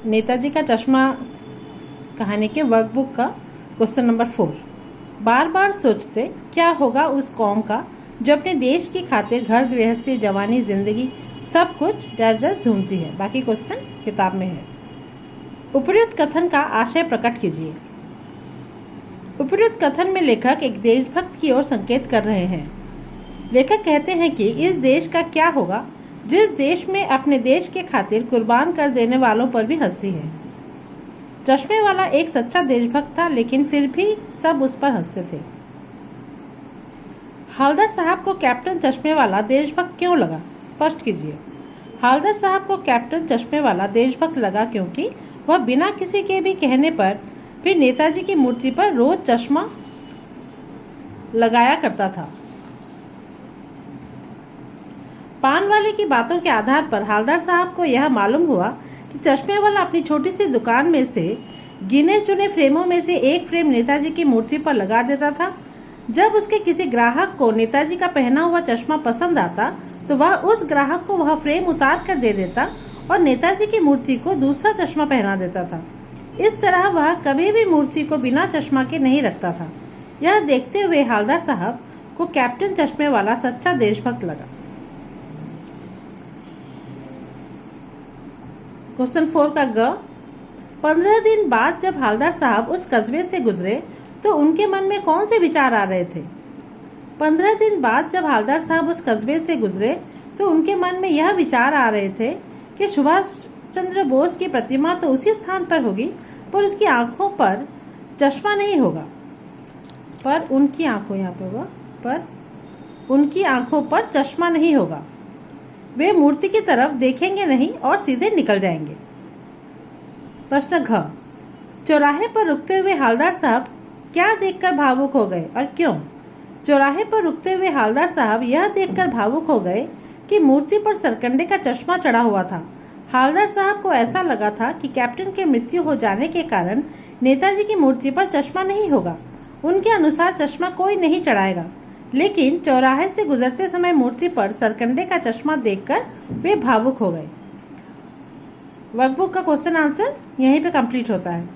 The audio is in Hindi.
नेताजी का चश्मा कहानी के वर्कबुक का क्वेश्चन नंबर 4। बार बार सोचते क्या होगा उस कौम का जो अपने देश की खातिर घर गृहस्थी, जवानी, जिंदगी सब कुछ डैश ढूंढती है। बाकी क्वेश्चन किताब में है। उपयुक्त कथन का आशय प्रकट कीजिए। उपयुक्त कथन में लेखक एक देशभक्त की ओर संकेत कर रहे हैं। लेखक कहते हैं कि इस देश का क्या होगा जिस देश में अपने देश के खातिर कुर्बान कर देने वालों पर भी हंसती है। चश्मे वाला एक सच्चा देशभक्त था, लेकिन फिर भी सब उस पर हंसते थे। हालदार साहब को कैप्टन चश्मे वाला देशभक्त क्यों लगा? स्पष्ट कीजिए। हालदार साहब को कैप्टन चश्मे वाला देशभक्त लगा क्योंकि वह बिना किसी के भी कहने पर भी नेताजी की मूर्ति पर रोज चश्मा लगाया करता था। पान वाले की बातों के आधार पर हालदार साहब को यह मालूम हुआ कि चश्मे वाला अपनी छोटी सी दुकान में से गिने चुने फ्रेमों में से एक फ्रेम नेताजी की मूर्ति पर लगा देता था। जब उसके किसी ग्राहक को नेताजी का पहना हुआ चश्मा पसंद आता तो वह उस ग्राहक को वह फ्रेम उतार कर दे देता और नेताजी की मूर्ति को दूसरा चश्मा पहना देता था। इस तरह वह कभी भी मूर्ति को बिना चश्मा के नहीं रखता था। यह देखते हुए हालदार साहब को कैप्टन चश्मे वाला सच्चा देशभक्त लगा। क्वेश्चन 4 का ग। 15 दिन बाद जब हालदार साहब उस कस्बे से गुजरे तो उनके मन में कौन से विचार आ रहे थे? 15 दिन बाद जब हालदार साहब उस कस्बे से गुजरे तो उनके मन में यह विचार आ रहे थे कि सुभाष चंद्र बोस की प्रतिमा तो उसी स्थान पर होगी, पर उसकी आंखों पर चश्मा नहीं होगा। पर उनकी आंखों यहाँ पे होगा, पर उनकी आंखों पर चश्मा नहीं होगा। वे मूर्ति की तरफ देखेंगे नहीं और सीधे निकल जाएंगे। प्रश्न घ। चौराहे पर रुकते हुए हालदार साहब क्या देखकर भावुक हो गए और क्यों? चौराहे पर रुकते हुए हालदार साहब यह देखकर भावुक हो गए कि मूर्ति पर सरकंडे का चश्मा चढ़ा हुआ था। हालदार साहब को ऐसा लगा था कि कैप्टन की मृत्यु हो जाने के कारण नेताजी की मूर्ति पर चश्मा नहीं होगा। उनके अनुसार चश्मा कोई नहीं चढ़ाएगा, लेकिन चौराहे से गुजरते समय मूर्ति पर सरकंडे का चश्मा देखकर वे भावुक हो गए। वर्कबुक का क्वेश्चन आंसर यहीं पे कंप्लीट होता है।